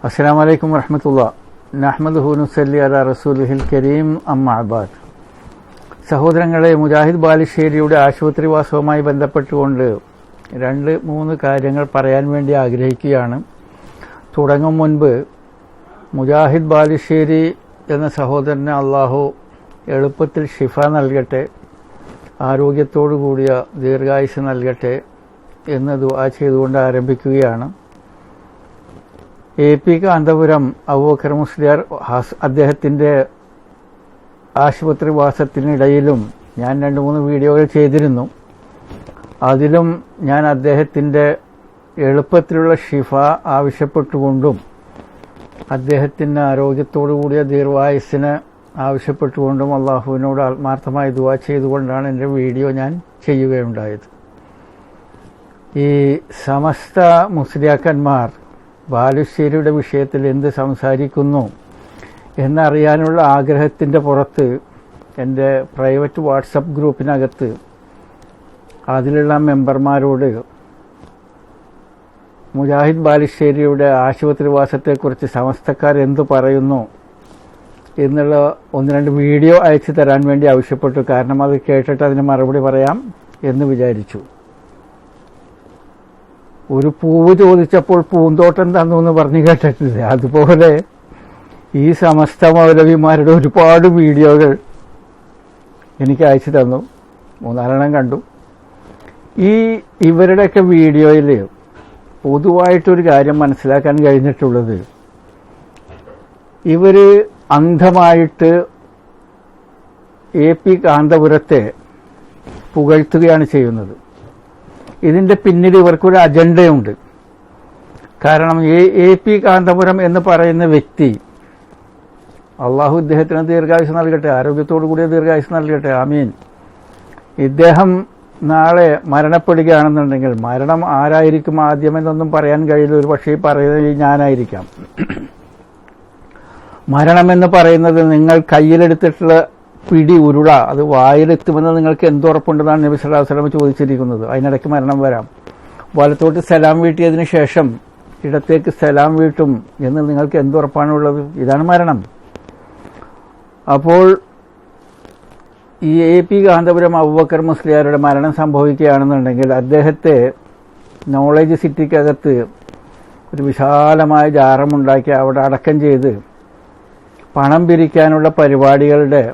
അസ്സലാമു അലൈക്കും വറഹ്മത്തുള്ളാഹി. നഹ്മദുഹു വനുസല്ലി അലാ റസൂലിഹിൽ കരീം. അമ്മാ ബഅദ്. സഹോദരങ്ങളെ, മുജാഹിദ് ബാലുശ്ശേരിയുടെ ആശുപത്രിവാസവുമായി ബന്ധപ്പെട്ടുകൊണ്ട് 2-3 കാര്യങ്ങൾ പറയാൻ വേണ്ടി ആഗ്രഹിക്കുകയാണ്. തുടങ്ങും മുൻപ് മുജാഹിദ് ബാലുശ്ശേരി എന്ന സഹോദരന് അള്ളാഹു എളുപ്പത്തിൽ ഷിഫ നൽകട്ടെ, ആരോഗ്യത്തോടു കൂടിയ ദീർഘായുസ് നൽകട്ടെ എന്ന് ദുആ ചെയ്തുകൊണ്ട് ആരംഭിക്കുകയാണ്. AP കാന്തപുരം അബൂബക്കർ മുസ്ലിയാർ അദ്ദേഹത്തിൻ്റെ ആശുപത്രിവാസത്തിനിടയിലും ഞാൻ 2-3 വീഡിയോകൾ ചെയ്തിരുന്നു. അതിലും ഞാൻ അദ്ദേഹത്തിൻ്റെ എളുപ്പത്തിലുള്ള ഷിഫ ആവശ്യപ്പെട്ടുകൊണ്ടും അദ്ദേഹത്തിൻ്റെ ആരോഗ്യത്തോടു കൂടിയ ദീർഘായുസ്സിന് ആവശ്യപ്പെട്ടുകൊണ്ടും അള്ളാഹുവിനോട് ആത്മാർത്ഥമായി ദുആ ചെയ്തുകൊണ്ടാണ് എൻ്റെ വീഡിയോ ഞാൻ ചെയ്യുകയുണ്ടായത്. ഈ സമസ്ത മുസ്ലിയാക്കന്മാർ ബാലുശ്ശേരിയുടെ വിഷയത്തിൽ എന്ത് സംസാരിക്കുന്നു എന്നറിയാനുള്ള ആഗ്രഹത്തിൻ്റെ പുറത്ത് എൻ്റെ പ്രൈവറ്റ് വാട്സപ്പ് ഗ്രൂപ്പിനകത്ത് അതിലുള്ള മെമ്പർമാരോട് മുജാഹിദ് ബാലുശ്ശേരിയുടെ ആശുപത്രിവാസത്തെക്കുറിച്ച് സമസ്തക്കാർ എന്തു പറയുന്നു എന്നുള്ള 1-2 വീഡിയോ അയച്ചു തരാൻ വേണ്ടി ആവശ്യപ്പെട്ടു. കാരണം അത് കേട്ടിട്ട് അതിന് മറുപടി പറയാം എന്ന് വിചാരിച്ചു. ഒരു പൂവ് ചോദിച്ചപ്പോൾ പൂന്തോട്ടം തന്നു എന്ന് പറഞ്ഞു കേട്ടിട്ടില്ലേ? അതുപോലെ ഈ സമസ്ത മൗലവിമാരുടെ ഒരുപാട് വീഡിയോകൾ എനിക്ക് അയച്ചു തന്നു. 3-4 കണ്ടു. ഇവരുടെയൊക്കെ വീഡിയോയിൽ പൊതുവായിട്ടൊരു കാര്യം മനസ്സിലാക്കാൻ കഴിഞ്ഞിട്ടുള്ളത്, ഇവർ അന്ധമായിട്ട് AP കാന്തപുരത്തെ പുകഴ്ത്തുകയാണ് ചെയ്യുന്നത്. ഇതിൻ്റെ പിന്നിൽ ഇവർക്കൊരു അജണ്ടയുണ്ട്. കാരണം AP കാന്തപുരം എന്ന് പറയുന്ന വ്യക്തി, അള്ളാഹു ഇദ്ദേഹത്തിന് ദീർഘായുസ് നൽകട്ടെ, ആരോഗ്യത്തോടു കൂടിയ ദീർഘായുസ് നൽകട്ടെ, ആമീൻ. ഇദ്ദേഹം നാളെ മരണപ്പെടുകയാണെന്നുണ്ടെങ്കിൽ മരണം ആരായിരിക്കും ആദ്യമെന്നൊന്നും പറയാൻ കഴിയില്ല. ഒരു പക്ഷേ പറയുന്നത് ഞാനായിരിക്കാം. മരണമെന്ന് പറയുന്നത് നിങ്ങൾ കയ്യിലെടുത്തിട്ടുള്ള പിടി ഉരുള അത് വായിലെത്തുമെന്ന് നിങ്ങൾക്ക് എന്തുറപ്പുണ്ടെന്നാണ് നബി സല്ലല്ലാഹു അലൈഹി വസല്ലം ചോദിച്ചിരിക്കുന്നത്. അതിനിടയ്ക്ക് മരണം വരാം. വലത്തോട്ട് സലാം വീട്ടിയതിന് ശേഷം ഇടത്തേക്ക് സലാം വീട്ടും എന്ന് നിങ്ങൾക്ക് എന്തുറപ്പാണുള്ളത്? ഇതാണ് മരണം. അപ്പോൾ ഈ AP കാന്തപുരം അബൂബക്കർ മുസ്ലിയാരുടെ മരണം സംഭവിക്കുകയാണെന്നുണ്ടെങ്കിൽ അദ്ദേഹത്തെ നോളേജ് സിറ്റിക്കകത്ത് ഒരു വിശാലമായ ജാറമുണ്ടാക്കി അവിടെ അടക്കം ചെയ്ത് പണം പിരിക്കാനുള്ള പരിപാടികളുടെ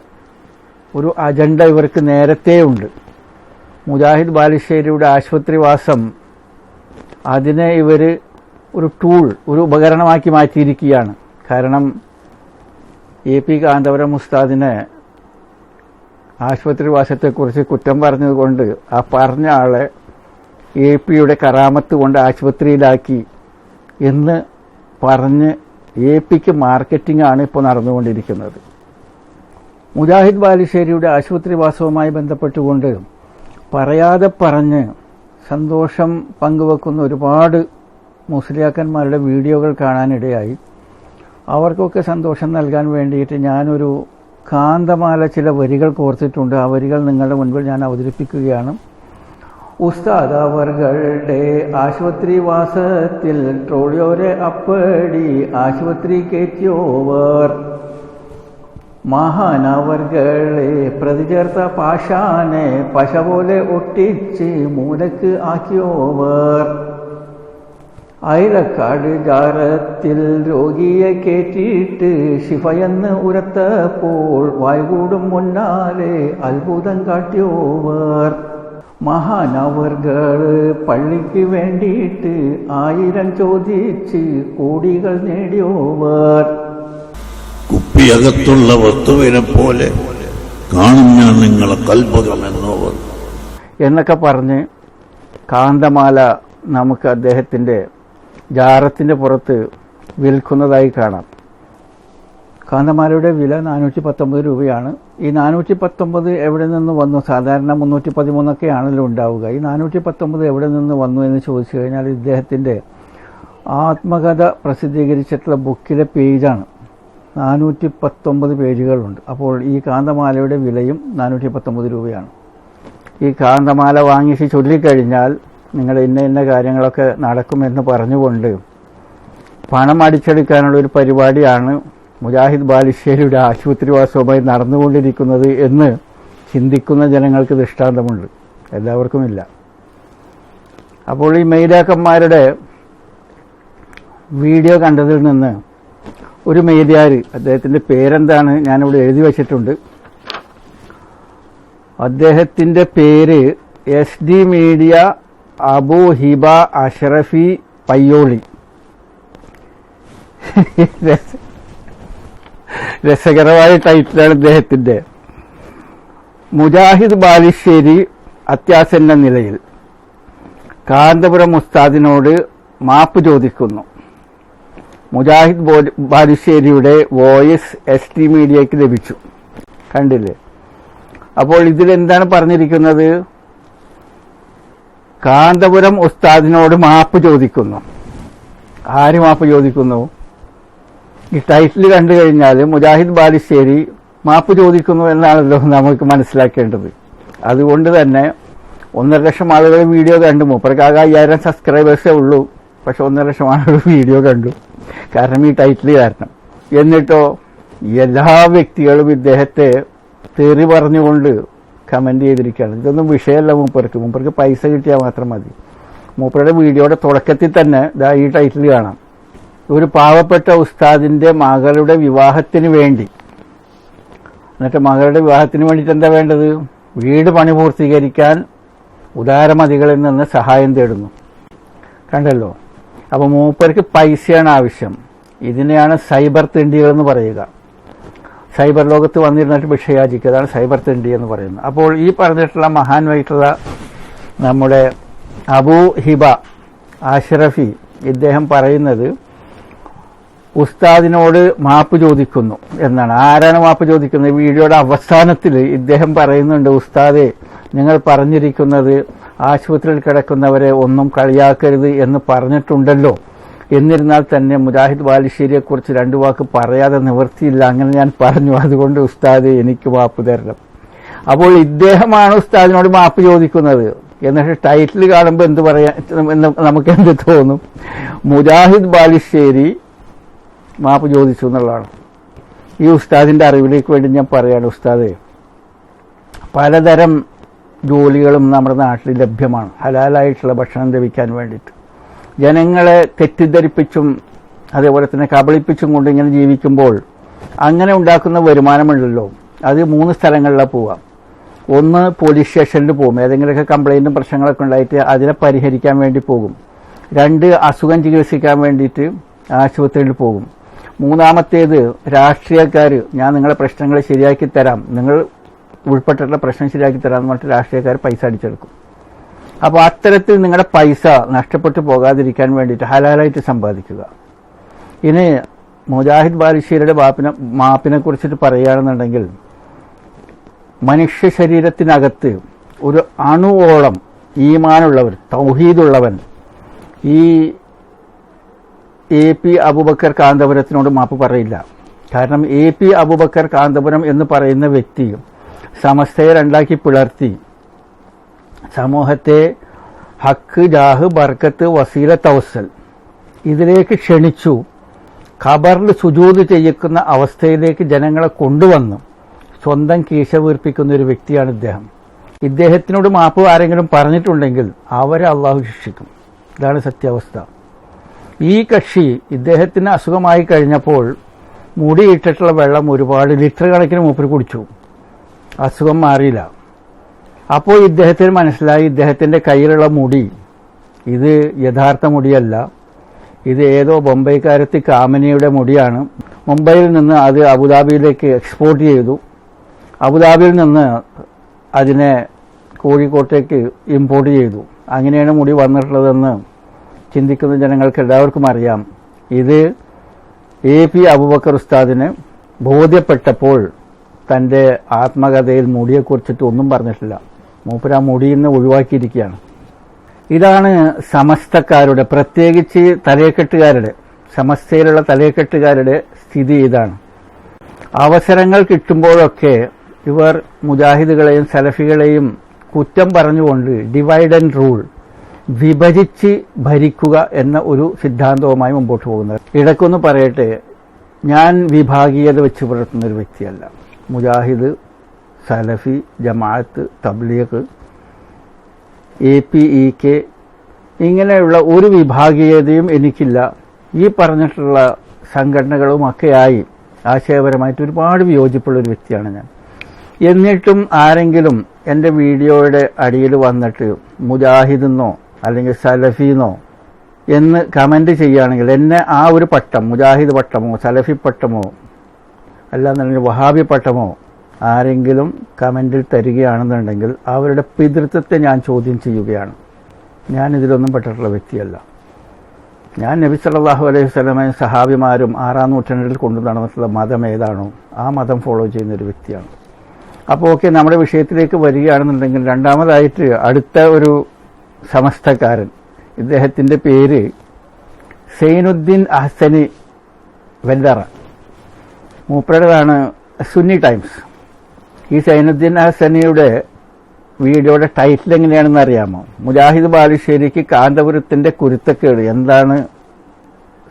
ഒരു അജണ്ട ഇവർക്ക് നേരത്തെ ഉണ്ട്. മുജാഹിദ് ബാലുശ്ശേരിയുടെ ആശുപത്രിവാസം അതിനെ ഇവർ ഒരു ടൂൾ, ഒരു ഉപകരണമാക്കി മാറ്റിയിരിക്കുകയാണ്. കാരണം AP കാന്തപുരം ഉസ്താദിനെ ആശുപത്രിവാസത്തെക്കുറിച്ച് കുറ്റം പറഞ്ഞതുകൊണ്ട് ആ പറഞ്ഞ ആളെ APയുടെ കറാമത്ത് കൊണ്ട് ആശുപത്രിയിലാക്കി എന്ന് പറഞ്ഞ് APക്ക് മാർക്കറ്റിംഗ് ആണ് ഇപ്പോൾ നടന്നുകൊണ്ടിരിക്കുന്നത്. മുജാഹിദ് ബാലുശ്ശേരിയുടെ ആശുപത്രിവാസവുമായി ബന്ധപ്പെട്ടുകൊണ്ട് പറയാതെ പറഞ്ഞ് സന്തോഷം പങ്കുവെക്കുന്ന ഒരുപാട് മുസ്ലിയാക്കന്മാരുടെ വീഡിയോകൾ കാണാനിടയായി. അവർക്കൊക്കെ സന്തോഷം നൽകാൻ വേണ്ടിയിട്ട് ഞാനൊരു കാന്തമാല ചില വരികൾ കോർത്തിട്ടുണ്ട്. ആ വരികൾ നിങ്ങളുടെ മുൻപിൽ ഞാൻ അവതരിപ്പിക്കുകയാണ്. ഉസ്താദ് അവർകളുടെ ആശുപത്രിവാസത്തിൽ ട്രോളിയോരെ അപ്പടി ആശുപത്രി കയറ്റിയോവർ, മഹാനവർകളെ പ്രതിചേർത്ത പാഷാനെ പശ പോലെ ഒട്ടിച്ച് മൂലക്ക് ആക്കിയോവർ, അയലക്കാട് ജാറത്തിൽ രോഗിയെ കേറ്റിയിട്ട് ശിഫയെന്ന് ഉരത്തപ്പോൾ വായ്കൂടും മുന്നാലെ അത്ഭുതം കാട്ടിയോവർ, മഹാനവർകൾ പള്ളിക്ക് വേണ്ടിയിട്ട് 1000 ചോദിച്ച് കോടികൾ നേടിയോവർ, കുപ്പിയകത്തുള്ള വസ്തുവിനെ പോലെ കാണും ഞാൻ നിങ്ങളെ കൽപകമെന്നോവർ എന്നൊക്കെ പറഞ്ഞ് കാന്തമാല നമുക്ക് അദ്ദേഹത്തിൻ്റെ ജാറത്തിൻ്റെ പുറത്ത് വിൽക്കുന്നതായി കാണാം. കാന്തമാലയുടെ വില 419 രൂപയാണ്. ഈ 419 എവിടെ നിന്ന് വന്നു? സാധാരണ 313 ആണല്ലോ ഉണ്ടാവുക. ഈ 419 എവിടെ നിന്ന് വന്നു എന്ന് ചോദിച്ചു കഴിഞ്ഞാൽ ഇദ്ദേഹത്തിൻ്റെ ആത്മകഥ പ്രസിദ്ധീകരിച്ചിട്ടുള്ള ബുക്കിലെ പേജാണ്. 419 പേജുകളുണ്ട്. അപ്പോൾ ഈ കാന്തമാലയുടെ വിലയും 419 രൂപയാണ്. ഈ കാന്തമാല വാങ്ങിച്ച് ചൊല്ലിക്കഴിഞ്ഞാൽ നിങ്ങളുടെ ഇന്ന കാര്യങ്ങളൊക്കെ നടക്കുമെന്ന് പറഞ്ഞുകൊണ്ട് പണം അടിച്ചെടുക്കാനുള്ള ഒരു പരിപാടിയാണ് മുജാഹിദ് ബാലുശ്ശേരിയുടെ ആശുപത്രിവാസവുമായി നടന്നുകൊണ്ടിരിക്കുന്നത് എന്ന് ചിന്തിക്കുന്ന ജനങ്ങൾക്ക് ദൃഷ്ടാന്തമുണ്ട്, എല്ലാവർക്കുമില്ല. അപ്പോൾ ഈ മെയ്താക്കന്മാരുടെ വീഡിയോ കണ്ടതിൽ നിന്ന് ഒരു മെയ്താർ, അദ്ദേഹത്തിൻ്റെ പേരെന്താണ് ഞാനിവിടെ എഴുതി വച്ചിട്ടുണ്ട്, അദ്ദേഹത്തിൻ്റെ പേര് SD മീഡിയ അബു ഹിബ അഷ്റഫി പയ്യോളി. രസകരമായ ടൈറ്റിലാണ് ഇദ്ദേഹത്തിൻ്റെ. മുജാഹിദ് ബാലുശ്ശേരി അത്യാസന്ന നിലയിൽ കാന്തപുരം ഉസ്താദിനോട് മാപ്പ് ചോദിക്കുന്നു. മുജാഹിദ് ബാലുശ്ശേരിയുടെ വോയിസ് SD മീഡിയയ്ക്ക് ലഭിച്ചു. കണ്ടില്ലേ? അപ്പോൾ ഇതിലെന്താണ് പറഞ്ഞിരിക്കുന്നത്? കാന്തപുരം ഉസ്താദിനോട് മാപ്പ് ചോദിക്കുന്നു. ആര് മാപ്പ് ചോദിക്കുന്നു? ഈ ടൈറ്റിൽ കണ്ടു കഴിഞ്ഞാൽ മുജാഹിദ് ബാലുശ്ശേരി മാപ്പ് ചോദിക്കുന്നു എന്നാണല്ലോ നമുക്ക് മനസ്സിലാക്കേണ്ടത്. അതുകൊണ്ട് തന്നെ 1.5 ലക്ഷം ആളുകൾ വീഡിയോ കണ്ടു. മൂപ്പർക്കാകെ 5000 സബ്സ്ക്രൈബേഴ്സേ ഉള്ളൂ. പക്ഷെ 1.5 ലക്ഷം ആളുകൾ വീഡിയോ കണ്ടു, കാരണം ഈ ടൈറ്റിൽ കാരണം. എന്നിട്ടോ എല്ലാ വ്യക്തികളും ഇദ്ദേഹത്തെ തെറി പറഞ്ഞുകൊണ്ട് കമന്റ് ചെയ്തിരിക്കുകയാണ്. ഇതൊന്നും വിഷയമല്ല മൂപ്പർക്ക് പൈസ കിട്ടിയാൽ മാത്രം മതി. മൂപ്പരുടെ വീഡിയോയുടെ തുടക്കത്തിൽ തന്നെ ഈ ടൈറ്റിൽ കാണാം. ഒരു പാവപ്പെട്ട ഉസ്താദിന്റെ മകളുടെ വിവാഹത്തിന് വേണ്ടി, എന്നിട്ട് മകളുടെ വിവാഹത്തിന് വേണ്ടിയിട്ട് എന്താ വേണ്ടത്? വീട് പണി പൂർത്തീകരിക്കാൻ ഉദാരമതികളിൽ നിന്ന് സഹായം തേടുന്നു. കണ്ടല്ലോ? അപ്പോൾ മൂപ്പർക്ക് പൈസയാണ് ആവശ്യം. ഇതിനെയാണ് സൈബർ തെണ്ടികൾ എന്ന് പറയുക. സൈബർ ലോകത്ത് വന്നിരുന്നിട്ട് ഭിക്ഷയാചിക്കുക, അതാണ് സൈബർ തെണ്ടി എന്ന് പറയുന്നത്. അപ്പോൾ ഈ പറഞ്ഞിട്ടുള്ള മഹാനായിട്ടുള്ള നമ്മുടെ അബു ഹിബ അഷ്റഫി ഇദ്ദേഹം പറയുന്നത് ഉസ്താദിനോട് മാപ്പ് ചോദിക്കുന്നു എന്നാണ്. ആരാണ് മാപ്പ് ചോദിക്കുന്നത്? വീഡിയോയുടെ അവസാനത്തിൽ ഇദ്ദേഹം പറയുന്നുണ്ട്, ഉസ്താദെ, നിങ്ങൾ പറഞ്ഞിരിക്കുന്നത് ആശുപത്രിയിൽ കിടക്കുന്നവരെ ഒന്നും കളിയാക്കരുത് എന്ന് പറഞ്ഞിട്ടുണ്ടല്ലോ. എന്നിരുന്നാൽ തന്നെ മുജാഹിദ് ബാലുശ്ശേരിയെക്കുറിച്ച് 2 വാക്ക് പറയാതെ നിവൃത്തിയില്ല. അങ്ങനെ ഞാൻ പറഞ്ഞു. അതുകൊണ്ട് ഉസ്താദെ, എനിക്ക് മാപ്പ് തരണം. അപ്പോൾ ഇദ്ദേഹമാണ് ഉസ്താദിനോട് മാപ്പ് ചോദിക്കുന്നത്. എന്നിട്ട് ടൈറ്റിൽ കാണുമ്പോൾ എന്ത് പറയാൻ നമുക്ക് എന്ത് തോന്നും? മുജാഹിദ് ബാലുശ്ശേരി മാപ്പ് ചോദിച്ചു എന്നുള്ളതാണ്. ഈ ഉസ്താദിന്റെ അറിവിലേക്ക് വേണ്ടി ഞാൻ പറയാണ്, ഉസ്താദെ, പലതരം ജോലികളും നമ്മുടെ നാട്ടിൽ ലഭ്യമാണ്, ഹലാലായിട്ടുള്ള ഭക്ഷണം ലഭിക്കാൻ വേണ്ടിയിട്ട്. ജനങ്ങളെ തെറ്റിദ്ധരിപ്പിച്ചും അതേപോലെ തന്നെ കബളിപ്പിച്ചും കൊണ്ട് ഇങ്ങനെ ജീവിക്കുമ്പോൾ അങ്ങനെ ഉണ്ടാക്കുന്ന വരുമാനമുണ്ടല്ലോ, അത് 3 സ്ഥലങ്ങളിലാണ് പോവാം. ഒന്ന്, പോലീസ് സ്റ്റേഷനിൽ പോകും, ഏതെങ്കിലുമൊക്കെ കംപ്ലൈൻറ്റും പ്രശ്നങ്ങളൊക്കെ ഉണ്ടായിട്ട് അതിനെ പരിഹരിക്കാൻ വേണ്ടി പോകും. 2, അസുഖം ചികിത്സിക്കാൻ വേണ്ടിയിട്ട് ആശുപത്രിയിൽ പോകും. 3-മത്തേത്, രാഷ്ട്രീയക്കാർ, ഞാൻ നിങ്ങളെ പ്രശ്നങ്ങൾ ശരിയാക്കി തരാം, നിങ്ങൾ ഉൾപ്പെട്ടിട്ടുള്ള പ്രശ്നം ശരിയാക്കി തരാമെന്ന് പറഞ്ഞിട്ട് രാഷ്ട്രീയക്കാർ പൈസ അടിച്ചെടുക്കും. അപ്പോൾ അത്തരത്തിൽ നിങ്ങളുടെ പൈസ നഷ്ടപ്പെട്ടു പോകാതിരിക്കാൻ വേണ്ടിയിട്ട് ഹലാലായിട്ട് സമ്പാദിക്കുക. ഇനി മുജാഹിദ് ബാലുശ്ശേരിയുടെ മാപ്പിനെ കുറിച്ചിട്ട് പറയുകയാണെന്നുണ്ടെങ്കിൽ, മനുഷ്യ ശരീരത്തിനകത്ത് ഒരു അണുവോളം ഈമാനുള്ളവർ, തൗഹീദുള്ളവൻ ഈ AP അബൂബക്കർ കാന്തപുരത്തിനോട് മാപ്പ് പറയില്ല. കാരണം AP അബൂബക്കർ കാന്തപുരം എന്ന് പറയുന്ന വ്യക്തി സമസ്തയെ 2ആക്കി പിളർത്തി സമൂഹത്തെ ഹക്ക്, ജാഹ്, ബർക്കത്ത്, വസീല, തവസ്സൽ ഇതിലേക്ക് ക്ഷണിച്ചു. ഖബറിൽ സുജൂദ് ചെയ്യിക്കുന്ന അവസ്ഥയിലേക്ക് ജനങ്ങളെ കൊണ്ടുവന്നു സ്വന്തം കീശ വീർപ്പിക്കുന്ന ഒരു വ്യക്തിയാണ് ഇദ്ദേഹം. ഇദ്ദേഹത്തിനോട് മാപ്പ് ആരെങ്കിലും പറഞ്ഞിട്ടുണ്ടെങ്കിൽ അവരെ അള്ളാഹു ശിക്ഷിക്കും. ഇതാണ് സത്യാവസ്ഥ. ഈ കക്ഷി ഇദ്ദേഹത്തിന് അസുഖമായി കഴിഞ്ഞപ്പോൾ മുടിയിട്ടിട്ടുള്ള വെള്ളം ഒരുപാട് ലിറ്റർ കണക്കിന് മൂപ്പര് കുടിച്ചു, അസുഖം മാറിയില്ല. അപ്പോൾ ഇദ്ദേഹത്തിന് മനസ്സിലായി, ഇദ്ദേഹത്തിൻ്റെ കയ്യിലുള്ള മുടി ഇത് യഥാർത്ഥ മുടിയല്ല, ഇത് ഏതോ ബൊംബൈക്കാരത്തി കാമിനിയുടെ മുടിയാണ്. മുംബൈയിൽ നിന്ന് അത് അബുദാബിയിലേക്ക് എക്സ്പോർട്ട് ചെയ്തു. അബുദാബിയിൽ നിന്ന് അതിനെ കോഴിക്കോട്ടേക്ക് ഇമ്പോർട്ട് ചെയ്തു. അങ്ങനെയാണ് മുടി വന്നിട്ടുള്ളതെന്ന് ചിന്തിക്കുന്ന ജനങ്ങൾക്ക് എല്ലാവർക്കും അറിയാം. ഇത് AP അബൂബക്കർ ഉസ്താദിന് ബോധ്യപ്പെട്ടപ്പോൾ തൻ്റെ ആത്മകഥയിൽ മുടിയെക്കുറിച്ചിട്ട് ഒന്നും പറഞ്ഞിട്ടില്ല. മൂപ്പര് ആ മുടിയിൽ നിന്ന് ഒഴിവാക്കിയിരിക്കുകയാണ്. ഇതാണ് സമസ്തക്കാരുടെ, പ്രത്യേകിച്ച് തലയെക്കെട്ടുകാരുടെ, സമസ്തയിലുള്ള തലയെക്കെട്ടുകാരുടെ സ്ഥിതി ഇതാണ്. അവസരങ്ങൾ കിട്ടുമ്പോഴൊക്കെ ഇവർ മുജാഹിദുകളെയും സലഫികളെയും കുറ്റം പറഞ്ഞുകൊണ്ട് ഡിവൈഡ് ആൻഡ് റൂൾ, വിഭജിച്ച് ഭരിക്കുക എന്ന ഒരു സിദ്ധാന്തവുമായി മുമ്പോട്ട് പോകുന്നത്. ഇടയ്ക്കൊന്ന് പറയട്ടെ, ഞാൻ വിഭാഗീയത വെച്ച് പുലർത്തുന്ന ഒരു വ്യക്തിയല്ല. മുജാഹിദ്, സലഫി, ജമാഅത്ത്, തബ്ലീഗ്, APEK ഇങ്ങനെയുള്ള ഒരു വിഭാഗീയതയും എനിക്കില്ല. ഈ പറഞ്ഞിട്ടുള്ള സംഘടനകളുമൊക്കെയായി ആശയപരമായിട്ട് ഒരുപാട് വിയോജിപ്പുള്ളൊരു വ്യക്തിയാണ് ഞാൻ. എന്നിട്ടും ആരെങ്കിലും എൻ്റെ വീഡിയോയുടെ അടിയിൽ വന്നിട്ട് മുജാഹിദെന്നോ അല്ലെങ്കിൽ സലഫീന്നോ എന്ന് കമൻ്റ് ചെയ്യുകയാണെങ്കിൽ എന്നെ ആ ഒരു പട്ടം, മുജാഹിദ് പട്ടമോ സലഫി പട്ടമോ അല്ലാന്നുണ്ടെങ്കിൽ വഹാബി പട്ടമോ ആരെങ്കിലും കമൻറ്റിൽ തരികയാണെന്നുണ്ടെങ്കിൽ അവരുടെ പിതൃത്വത്തെ ഞാൻ ചോദ്യം ചെയ്യുകയാണ്. ഞാനിതിലൊന്നും പെട്ടിട്ടുള്ള വ്യക്തിയല്ല. ഞാൻ നബി സല്ലല്ലാഹു അലൈഹി വസല്ലമയും സഹാബിമാരും 6-ാം നൂറ്റാണ്ടിൽ കൊണ്ടു നടന്നിട്ടുള്ള മതം ഏതാണോ ആ മതം ഫോളോ ചെയ്യുന്ന ഒരു വ്യക്തിയാണ്. അപ്പോൾ ഓക്കെ, നമ്മുടെ വിഷയത്തിലേക്ക് വരികയാണെന്നുണ്ടെങ്കിൽ രണ്ടാമതായിട്ട് അടുത്ത ഒരു സമസ്തക്കാരൻ, ഇദ്ദേഹത്തിൻ്റെ പേര് സൈനുദ്ദീൻ അഹ്സനി വെല്ലറ, മൂപ്പരുടേതാണ് സുന്നി ടൈംസ്. ഈ സൈനുദ്ദീൻ അഹ്സനിയുടെ വീഡിയോയുടെ ടൈറ്റിൽ എങ്ങനെയാണെന്ന് അറിയാമോ? മുജാഹിദ് ബാലുശ്ശേരിക്ക് കാന്തപുരത്തിൻ്റെ കുരുത്തക്കേട്, എന്താണ്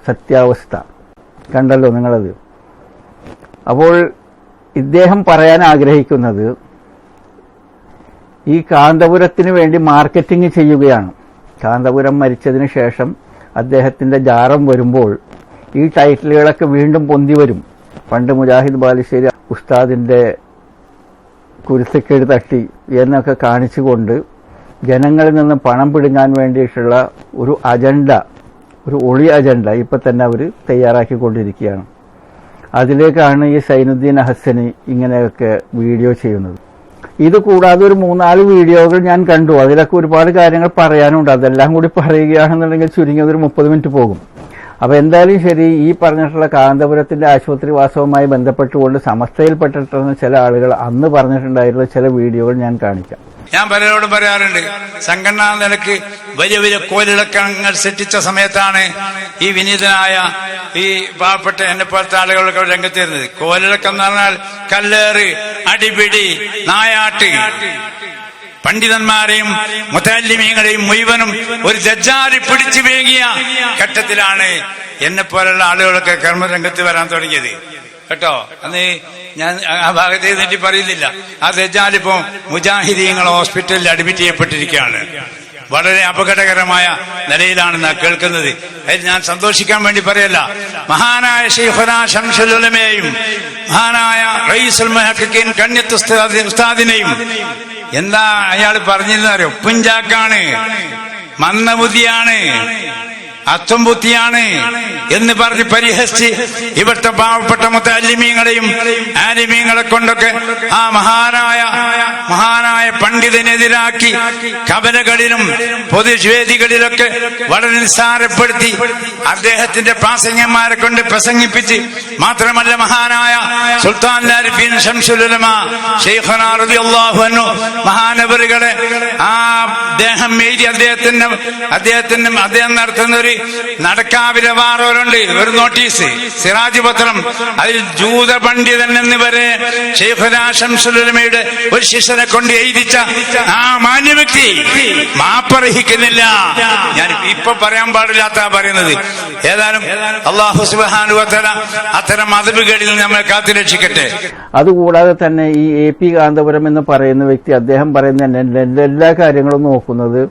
സത്യാവസ്ഥ? കണ്ടല്ലോ നിങ്ങളത്. അപ്പോൾ ഇദ്ദേഹം പറയാൻ ആഗ്രഹിക്കുന്നത് ഈ കാന്തപുരത്തിന് വേണ്ടി മാർക്കറ്റിംഗ് ചെയ്യുകയാണ്. കാന്തപുരം മരിച്ചതിന് ശേഷം അദ്ദേഹത്തിൻ്റെ ജാറം വരുമ്പോൾ ഈ ടൈറ്റിലുകളൊക്കെ വീണ്ടും പൊന്തി വരും. പണ്ട് മുജാഹിദ് ബാലുശ്ശേരി ഉസ്താദിൻ്റെ കുരുത്തക്കേട് തട്ടി എന്നൊക്കെ കാണിച്ചുകൊണ്ട് ജനങ്ങളിൽ നിന്ന് പണം പിടുങ്ങാൻ വേണ്ടിയിട്ടുള്ള ഒരു അജണ്ട, ഒരു ഒളി അജണ്ട ഇപ്പം തന്നെ അവർ തയ്യാറാക്കിക്കൊണ്ടിരിക്കുകയാണ്. അതിലേക്കാണ് ഈ സൈനുദ്ദീൻ അഹ്സനി ഇങ്ങനെയൊക്കെ വീഡിയോ ചെയ്യുന്നത്. ഇത് കൂടാതെ ഒരു 3-4 വീഡിയോകൾ ഞാൻ കണ്ടു. അതിലൊക്കെ ഒരുപാട് കാര്യങ്ങൾ പറയാനുണ്ട്. അതെല്ലാം കൂടി പറയുകയാണെന്നുണ്ടെങ്കിൽ ചുരുങ്ങിയത് ഒരു 30 മിനിറ്റ് പോകും. അപ്പോൾ എന്തായാലും ശരി, ഈ പറഞ്ഞിട്ടുള്ള കാന്തപുരത്തിൻ്റെ ആശുപത്രിവാസവുമായി ബന്ധപ്പെട്ടുകൊണ്ട് സമസ്തയിൽപ്പെട്ടിട്ടുള്ള ചില ആളുകൾ അന്ന് പറഞ്ഞിട്ടുണ്ടായിരുന്ന ചില വീഡിയോകൾ ഞാൻ കാണിക്കാം. ഞാൻ പലരോടും പറയാറുണ്ട്, സംഘടനാ നിലക്ക് വലിയ വലിയ കോലിളക്കങ്ങൾ സൃഷ്ടിച്ച സമയത്താണ് ഈ വിനീതനായ ഈ പാവപ്പെട്ട എന്നെ പോലത്തെ ആളുകളൊക്കെ രംഗത്ത് വരുന്നത്. കോലിളക്കം എന്ന് പറഞ്ഞാൽ കല്ലേറ്, അടിപിടി, നായാട്ട്, പണ്ഡിതന്മാരെയും മുതല്ലിമീങ്ങളെയും മുഴുവനും ഒരു ദജ്ജാലി പിടിച്ചു വേങ്ങിയ ഘട്ടത്തിലാണ് എന്നെ പോലുള്ള ആളുകളൊക്കെ കർമ്മരംഗത്ത് വരാൻ തുടങ്ങിയത് കേട്ടോ. അന്ന് ഞാൻ ആ ഭാഗത്ത് എഴുന്നേറ്റ് പറയുന്നില്ല. ആ ദജ്ജാലിപ്പോ മുജാഹിദീങ്ങൾ ഹോസ്പിറ്റലിൽ അഡ്മിറ്റ് ചെയ്യപ്പെട്ടിരിക്കുകയാണ്. വളരെ അപകടകരമായ നിലയിലാണ് നാം കേൾക്കുന്നത്. അതിൽ ഞാൻ സന്തോഷിക്കാൻ വേണ്ടി പറയല്ല. മഹാനായ ശൈഖുനാ ശംസുൽ ഉലമയെയും മഹാനായ റഈസുൽ മുഹഖഖീൻ കണ്യത്ത് ഉസ്താദിനെയും എന്താ അയാൾ പറഞ്ഞിരുന്നോ? പുഞ്ചാക്കാണ്, മന്ദബുദ്ധിയാണ്, അത്വംബുദ്ധിയാണ് എന്ന് പറഞ്ഞ് പരിഹസിച്ച് ഇവിടുത്തെ പാവപ്പെട്ട മുതല്ലിമീങ്ങളെയും ആലിമീങ്ങളെ കൊണ്ടൊക്കെ ആ മഹാനായ പണ്ഡിതനെതിരാക്കി കവലകളിലും പൊതുവേദികളിലൊക്കെ വളരെ നിസ്സാരപ്പെടുത്തി അദ്ദേഹത്തിന്റെ പ്രാസംഗന്മാരെ കൊണ്ട് പ്രസംഗിപ്പിച്ച്, മാത്രമല്ല മഹാനായ സുൽത്താൻ ആരിഫീൻ ശംസുൽ ഉലമ ശൈഖുനാ റളിയല്ലാഹു അൻഹു മഹാനവറുകളെ ആ അദ്ദേഹം എഴുതി അദ്ദേഹം നടത്തുന്ന ഒരു നടക്കാവിലെ വാറോരുണ്ട്, ഒരു നോട്ടീസ്, സിറാജ് പത്രം. അതിൽ ജൂത പണ്ഡിതൻ എന്നിവരെ ശൈഖുനാ ശംസുൽ ഉലമയുടെ ഒരു ശിഷ്യനെ കൊണ്ട് എഴുതിച്ച ആ മാന്യവ്യക്തി മാപ്പർഹിക്കുന്നില്ല. ഞാൻ ഇപ്പൊ പറയാൻ പാടില്ലാത്ത പറയുന്നത്. ഏതായാലും അല്ലാഹു സുബ്ഹാനഹു വ തആല അത്തരം മതവികളിൽ നമ്മളെ കാത്തുരക്ഷിക്കട്ടെ. അതുകൂടാതെ തന്നെ ഈ AP കാന്തപുരം എന്ന് പറയുന്ന വ്യക്തി, അദ്ദേഹം പറയുന്ന എല്ലാ കാര്യങ്ങളും നോക്കുന്നത്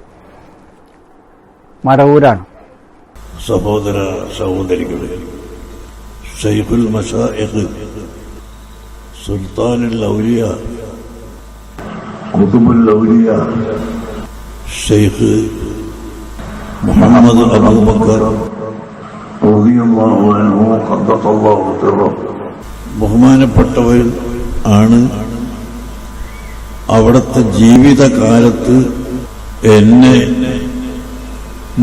മടവൂരാണ്. സഹോദര സഹോദരികളെ, ശൈഖുൽ മശായിഖ്, സുൽത്താനുൽ ഔലിയ, ഖുതുബുൽ ഔലിയ ശൈഖ് മുഹമ്മദ് അബൂബക്കർ റളിയല്ലാഹു അൻഹു ഖദ്ദസല്ലാഹു സിറഹു ബഹുമാനപ്പെട്ടവർ ആണ് അവിടുത്തെ ജീവിതകാലത്ത് എന്നെ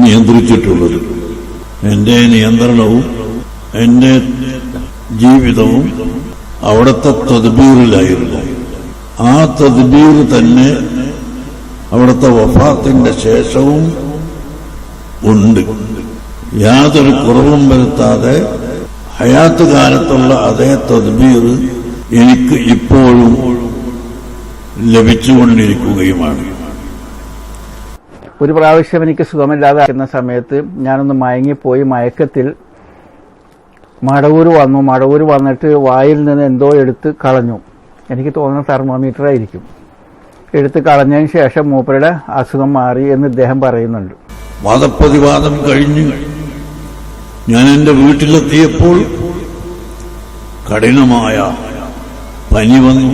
നിയന്ത്രിച്ചിട്ടുള്ളത്. എന്റെ നിയന്ത്രണവും എന്റെ ജീവിതവും അവിടുത്തെ തദ്ബീറിലായിരുന്നു. ആ തദ്ബീർ തന്നെ അവിടുത്തെ വഫാത്തിന്റെ ശേഷവും ഉണ്ട്. യാതൊരു കുറവും വരുത്താതെ ഹയാത്ത് കാലത്തുള്ള അതേ തദ്ബീർ എനിക്ക് ഇപ്പോഴും ലഭിച്ചുകൊണ്ടിരിക്കുകയുമാണ്. ഒരു പ്രാവശ്യം എനിക്ക് സുഖമില്ലാതാക്കുന്ന സമയത്ത് ഞാനൊന്ന് മയങ്ങിപ്പോയി. മയക്കത്തിൽ മടവൂർ വന്നിട്ട് വായിൽ നിന്ന് എന്തോ എടുത്ത് കളഞ്ഞു. എനിക്ക് തോന്നുന്ന തെർമോമീറ്റർ ആയിരിക്കും. എടുത്ത് കളഞ്ഞതിന് ശേഷം മൂപ്പരുടെ അസുഖം മാറി എന്ന് ഇദ്ദേഹം പറയുന്നുണ്ട്. വാദപ്രതിവാദം കഴിഞ്ഞ് ഞാൻ എന്റെ വീട്ടിലെത്തിയപ്പോൾ കഠിനമായ പനി വന്നു,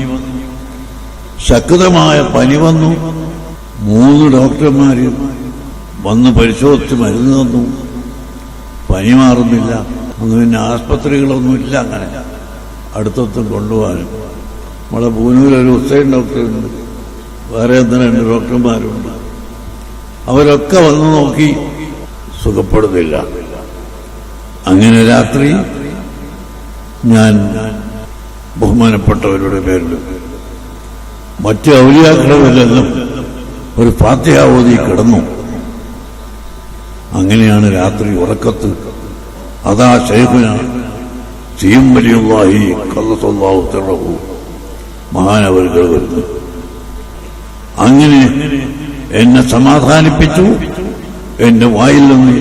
ശക്തമായ പനി വന്നു. 3 ഡോക്ടർമാര് വന്ന് പരിശോധിച്ച് മരുന്ന് തന്നു. പനി മാറുന്നില്ല. അന്ന് പിന്നെ ആസ്പത്രികളൊന്നുമില്ല അങ്ങനെ അടുത്തൊത്തും കൊണ്ടുപോകാനും. നമ്മളെ പൂനൂരൊരു ഹുസൈൻ ഡോക്ടറുണ്ട്, വേറെ 2 ഡോക്ടർമാരുണ്ട്. അവരൊക്കെ വന്നു നോക്കി, സുഖപ്പെടുന്നില്ല. അങ്ങനെ രാത്രി ഞാൻ ബഹുമാനപ്പെട്ടവരുടെ പേരിൽ മറ്റ് ഔലിയാക്കളുടെല്ലാം ഒരു ഫാത്തിഹ ഓതി കിടന്നു. അങ്ങനെയാണ് രാത്രി ഉറക്കത്ത് അതാ ശൈഖുന സിയം വലിയുള്ളാഹി ഖല്ലസല്ലാഹു തറഹു മഹാനവറുകൾ വരുന്നു. അങ്ങനെ എന്നെ സമാധാനിപ്പിച്ചു. എന്റെ വായിൽ നിന്ന്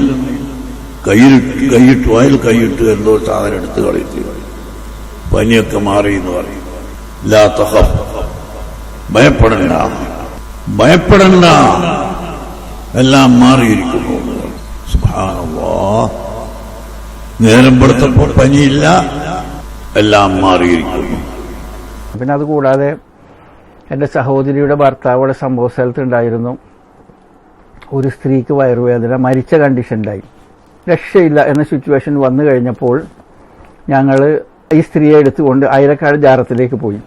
വായിൽ കൈയിട്ട് എന്തോ സാധനം എടുത്ത് കളിച്ചു. പനിയൊക്കെ മാറി എന്ന് പറയും. ലാ തഖഫ്, ഭയപ്പെടണ്ട, എല്ലാം മാറിയിരിക്കുന്നു. സുബ്ഹാനല്ലാഹ്, നേരം പെടുത്തപ്പോൾ പനിയില്ല, എല്ലാം മാറിയിരിക്കുന്നു. പിന്നെ അതുകൂടാതെ എൻ്റെ സഹോദരിയുടെ ഭർത്താവിടെ സംഭവ സ്ഥലത്തുണ്ടായിരുന്നു. ഒരു സ്ത്രീക്ക് വയറുവേദന, മരിച്ച കണ്ടീഷനിലായി, രക്ഷയില്ല എന്ന സിറ്റുവേഷൻ വന്നു കഴിഞ്ഞപ്പോൾ ഞങ്ങൾ ഈ സ്ത്രീയെ എടുത്തുകൊണ്ട് അയലക്കാട് ജാറത്തിലേക്ക് പോയി.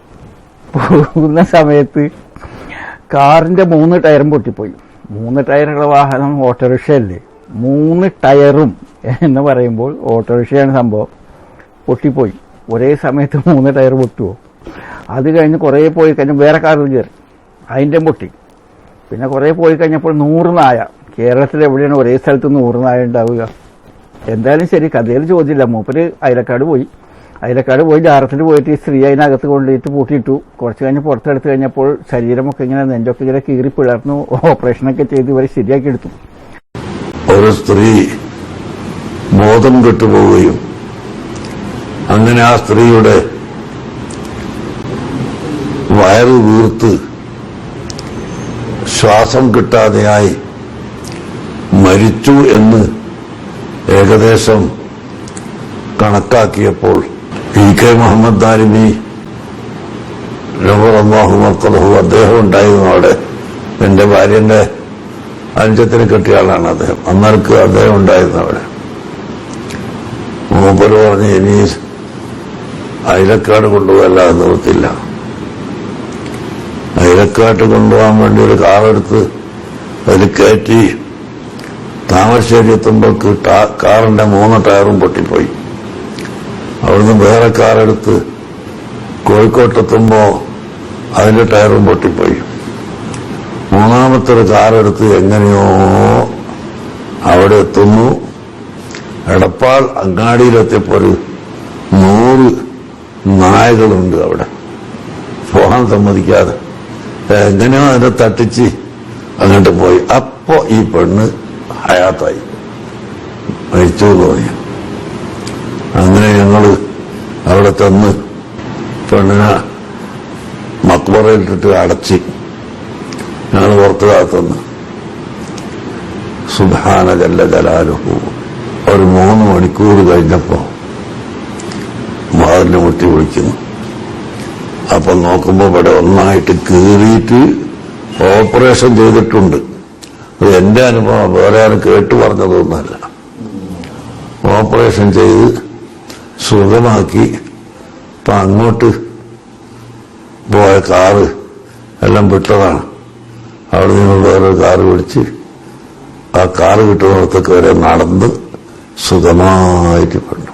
പോകുന്ന സമയത്ത് കാറിന്റെ 3 ടയറും പൊട്ടിപ്പോയി. 3 ടയറുള്ള വാഹനം ഓട്ടോറിക്ഷയല്ലേ, 3 ടയറും എന്ന് പറയുമ്പോൾ ഓട്ടോറിക്ഷയാണ് സംഭവം, പൊട്ടിപ്പോയി. ഒരേ സമയത്ത് 3 ടയർ പൊട്ടുമോ? അത് കഴിഞ്ഞ് കുറേ പോയി കഴിഞ്ഞാൽ വേറെ കാറിൽ കയറി, അതിൻ്റെ പൊട്ടി. പിന്നെ കുറേ പോയി കഴിഞ്ഞപ്പോൾ 100 നായ. കേരളത്തിൽ എവിടെയാണ് ഒരേ സ്ഥലത്ത് 100 നായ ഉണ്ടാവുക? എന്തായാലും ശരി, കഥയിൽ ചോദ്യമില്ല. മൂപ്പര് അയലക്കാട് പോയി ജാറത്തിൽ പോയിട്ട് ഈ സ്ത്രീ അതിനകത്ത് കൊണ്ടുപോയിട്ട് പൂട്ടിയിട്ടു. കുറച്ച് കഴിഞ്ഞ് പുറത്തെടുത്ത് കഴിഞ്ഞപ്പോൾ ശരീരമൊക്കെ ഇങ്ങനെ നെഞ്ചൊക്കെ ഇങ്ങനെ കീറി പിളർന്നു. ഓപ്പറേഷനൊക്കെ ചെയ്ത് ഇവരെ ശരിയാക്കി എടുത്തു. ഒരു സ്ത്രീ ബോധം കെട്ടുപോവുകയും അങ്ങനെ ആ സ്ത്രീയുടെ വയറ് വീർത്ത് ശ്വാസം കിട്ടാതെയായി മരിച്ചു എന്ന് ഏകദേശം കണക്കാക്കിയപ്പോൾ PK മുഹമ്മദ് ദാരിമി റളിയല്ലാഹു അൻഹു അദ്ദേഹം ഉണ്ടായിരുന്നു അവിടെ. എന്റെ ഭാര്യന്റെ അനുജത്തിന് കെട്ടിയ ആളാണ് അദ്ദേഹം. അന്നേർക്ക് അദ്ദേഹം ഉണ്ടായിരുന്നു അവിടെ. മൂപ്പര് പറഞ്ഞ് ഇനി അയലക്കാട് കൊണ്ടുപോകല്ലാതെ നിർത്തില്ല. അയലക്കാട്ട് കൊണ്ടുപോകാൻ വേണ്ടി ഒരു കാറെടുത്ത് അതിൽ കയറ്റി താമരശ്ശേരി എത്തുമ്പോൾക്ക് കാറിന്റെ 3 ടയറും പൊട്ടിപ്പോയി. അവിടുന്ന് വേറെ കാറെടുത്ത് കോഴിക്കോട്ടെത്തുമ്പോ അതിന്റെ ടയറും പൊട്ടിപ്പോയി. 3ാമത്തെ ഒരു കാറെടുത്ത് എങ്ങനെയോ അവിടെ എത്തുന്നു. എടപ്പാൾ അങ്ങാടിയിലെത്തിയപ്പോ ഒരു 100 നായകളുണ്ട് അവിടെ, പോകാൻ സമ്മതിക്കാതെ. എങ്ങനെയോ അതിനെ തട്ടിച്ച് അങ്ങോട്ട് പോയി. അപ്പോ ഈ പെണ്ണ് ഹയാത്തായി, മരിച്ചു തോന്നി. അങ്ങനെ ഞങ്ങള് അവിടെ തന്ന് പെണ്ണിനെ മക്ബറയിലിട്ടിട്ട് അടച്ച് ഞങ്ങൾ പുറത്ത് കാത്തുനിന്ന്. സുബ്ഹാന ജല്ല ജലാലുഹു. ഒരു 3 മണിക്കൂർ കഴിഞ്ഞപ്പോ വാതിലിനെ മുട്ടി വിളിക്കുന്നു. അപ്പൊ നോക്കുമ്പോ ഇവിടെ ഒന്നായിട്ട് കീറിയിട്ട് ഓപ്പറേഷൻ ചെയ്തിട്ടുണ്ട്. അത് എന്റെ അനുഭവം, വേറെ ആരും കേട്ടു പറഞ്ഞതൊന്നുമല്ല. ഓപ്പറേഷൻ ചെയ്ത് സുഖമാക്കി. ഇപ്പൊ അങ്ങോട്ട് പോയ കാറ് എല്ലാം വിട്ടതാണ്. അവിടെ നിങ്ങൾ വേറൊരു കാറ് പിടിച്ച് ആ കാറ് കിട്ടുന്നിടത്തൊക്കെ വരെ നടന്ന് സുഖമായിട്ട് പെണ്ണു.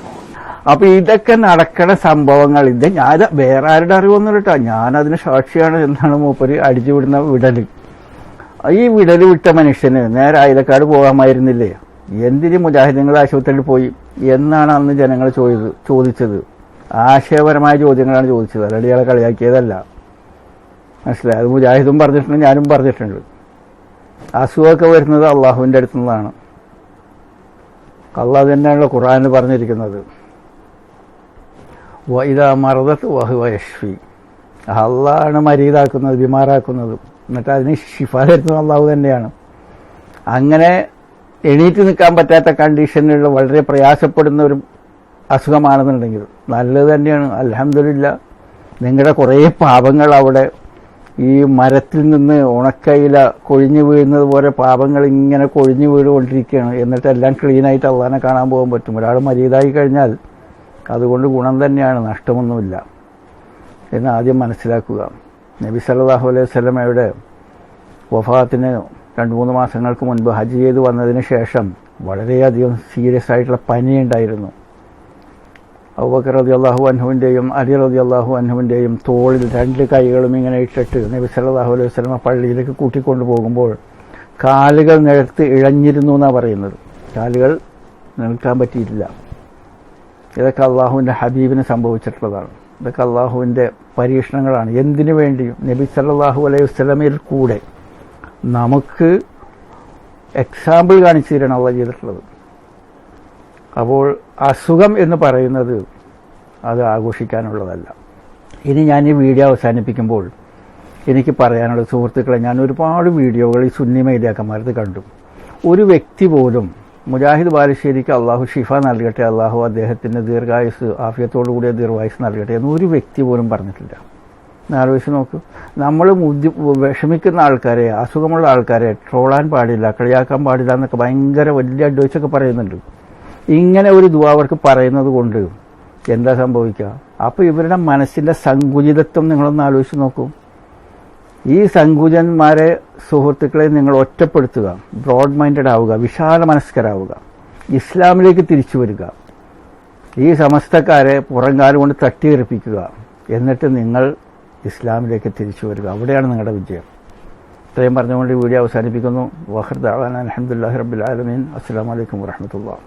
അപ്പൊ ഇതൊക്കെ നടക്കണ സംഭവങ്ങൾ, ഇത് ഞാൻ വേറെ ആരുടെ അറിവൊന്നും കേട്ടോ, ഞാനതിന് സാക്ഷിയാണ് എന്നാണ് മൂപ്പര് അടിച്ചുവിടുന്ന വിടല്. ഈ വിടല് വിട്ട മനുഷ്യന് നേരെ അയലക്കാട് പോകാമായിരുന്നില്ലേ? എന്തിന് മുജാഹിദീങ്ങൾ ആശുപത്രിയിൽ പോയി എന്നാണ് അന്ന് ജനങ്ങൾ ചോദിച്ചത്. ആശയപരമായ ചോദ്യങ്ങളാണ് ചോദിച്ചത്, അല്ലാണ്ട് ഇയാളെ കളിയാക്കിയതല്ല. മനസ്സിലായി? അത് മുജാഹിദും പറഞ്ഞിട്ടുണ്ട്, ഞാനും പറഞ്ഞിട്ടുണ്ട്. അസുഖമൊക്കെ വരുന്നത് അള്ളാഹുവിൻ്റെ അടുത്തു നിന്നാണ്. അള്ളാഹു തന്നെയാണല്ലോ ഖുർആനിൽ പറഞ്ഞിരിക്കുന്നത്, വഇദാ മറദത് വഹുവ യശ്ഫി. അള്ളാഹാണ് മരീതാക്കുന്നത്, ബിമാറാക്കുന്നത്, എന്നിട്ട് അതിന് ഷിഫ തരുന്നത് അള്ളാഹു തന്നെയാണ്. അങ്ങനെ എണീറ്റ് നിൽക്കാൻ പറ്റാത്ത കണ്ടീഷനിലുള്ള വളരെ പ്രയാസപ്പെടുന്ന ഒരു അസുഖമാണെന്നുണ്ടെങ്കിൽ നല്ലത് തന്നെയാണ്. അൽഹംദുലില്ലാ, നിങ്ങളുടെ കുറേ പാപങ്ങൾ അവിടെ ഈ മരത്തിൽ നിന്ന് ഉണക്കയില കൊഴിഞ്ഞു വീഴുന്നത് പോലെ പാപങ്ങൾ ഇങ്ങനെ കൊഴിഞ്ഞു വീഴുകൊണ്ടിരിക്കുകയാണ്. എന്നിട്ട് എല്ലാം ക്ലീനായിട്ട് അള്ളാഹിനെ കാണാൻ പോകാൻ പറ്റും. ഒരാൾ മരീതായി കഴിഞ്ഞാൽ അതുകൊണ്ട് ഗുണം തന്നെയാണ്, നഷ്ടമൊന്നുമില്ല എന്ന് ആദ്യം മനസ്സിലാക്കുക. നബി സല്ലല്ലാഹു അലൈഹി വസല്ലമയുടെ വഫാത്തിന് 2-3 മാസങ്ങൾക്ക് മുൻപ് ഹജ്ജ് ചെയ്ത് വന്നതിന് ശേഷം വളരെയധികം സീരിയസ് ആയിട്ടുള്ള പനിയുണ്ടായിരുന്നു. അബൂബക്കർ റളിയല്ലാഹു അൻഹുവിൻ്റെയും അലി റളിയല്ലാഹു അൻഹുവിൻ്റെയും തോളിൽ 2 കൈകളും ഇങ്ങനെ ഇട്ടിട്ട് നബി സല്ലല്ലാഹു അലൈഹി വസല്ലമ പള്ളിയിലേക്ക് കൂട്ടിക്കൊണ്ടു പോകുമ്പോൾ കാലുകൾ നിലത്ത് ഇഴഞ്ഞിരുന്നു എന്നാണ് പറയുന്നത്. കാലുകൾ നിൽക്കാൻ പറ്റിയിട്ടില്ല. ഇതൊക്കെ അള്ളാഹുവിൻ്റെ ഹബീബിന് സംഭവിച്ചിട്ടുള്ളതാണ്. ഇതൊക്കെ അള്ളാഹുവിൻ്റെ പരീക്ഷണങ്ങളാണ്. എന്തിനു വേണ്ടിയും നബി സല്ലല്ലാഹു അലൈഹി വസല്ലമയിൽ കൂടെ നമുക്ക് എക്സാമ്പിൾ കാണിച്ചു തരാണ് അള്ളാഹ് ചെയ്തിട്ടുള്ളത്. അപ്പോൾ അസുഖം എന്ന് പറയുന്നത് അത് ആഘോഷിക്കാനുള്ളതല്ല. ഇനി ഞാൻ ഈ വീഡിയോ അവസാനിപ്പിക്കുമ്പോൾ എനിക്ക് പറയാനുള്ള സുഹൃത്തുക്കളെ, ഞാൻ ഒരുപാട് വീഡിയോകൾ ഈ സുന്നി മീഡിയാക്കന്മാരത് കണ്ടു. ഒരു വ്യക്തി പോലും മുജാഹിദ് ബാലുശ്ശേരിക്ക് അള്ളാഹു ഷിഫ നൽകട്ടെ, അള്ളാഹു അദ്ദേഹത്തിന് ദീർഘായുസ് ആഫിയത്തോടു കൂടിയ ദീർഘായുസ് നൽകട്ടെ എന്ന് ഒരു വ്യക്തി പോലും പറഞ്ഞിട്ടില്ല. ആലോചിച്ച് നോക്കൂ. നമ്മൾ വിഷമിക്കുന്ന ആൾക്കാരെ, അസുഖമുള്ള ആൾക്കാരെ ട്രോളാൻ പാടില്ല, കളിയാക്കാൻ പാടില്ല എന്നൊക്കെ ഭയങ്കര വലിയ അഡ്വൈസൊക്കെ പറയുന്നുണ്ട്. ഇങ്ങനെ ഒരു ദുആ അവർക്ക് പറയുന്നത് കൊണ്ട് എന്താ സംഭവിക്കുക? അപ്പോൾ ഇവരുടെ മനസ്സിൻ്റെ സങ്കുചിതത്വം നിങ്ങളൊന്ന് ആലോചിച്ച് നോക്കൂ. ഈ സങ്കുചന്മാരെ സുഹൃത്തുക്കളെ നിങ്ങൾ ഒറ്റപ്പെടുത്തുക, ബ്രോഡ് മൈൻഡഡ് ആവുക, വിശാല മനസ്കരാവുക, ഇസ്ലാമിലേക്ക് തിരിച്ചു വരിക, ഈ സമസ്തക്കാരെ പുറംകാലം കൊണ്ട് തട്ടിയെറിപ്പിക്കുക, എന്നിട്ട് നിങ്ങൾ ഇസ്ലാമിലേക്ക് തിരിച്ചു വരിക. അവിടെയാണ് നിങ്ങളുടെ വിജയം. ഇത്രയും പറഞ്ഞുകൊണ്ട് വീഡിയോ അവസാനിപ്പിക്കുന്നു. വഖർ ദഅവാന അൽഹംദുലില്ലാഹി റബ്ബിൽ ആലമീൻ. അസ്സലാമു അലൈക്കും വറഹ്മത്തുള്ളാഹി.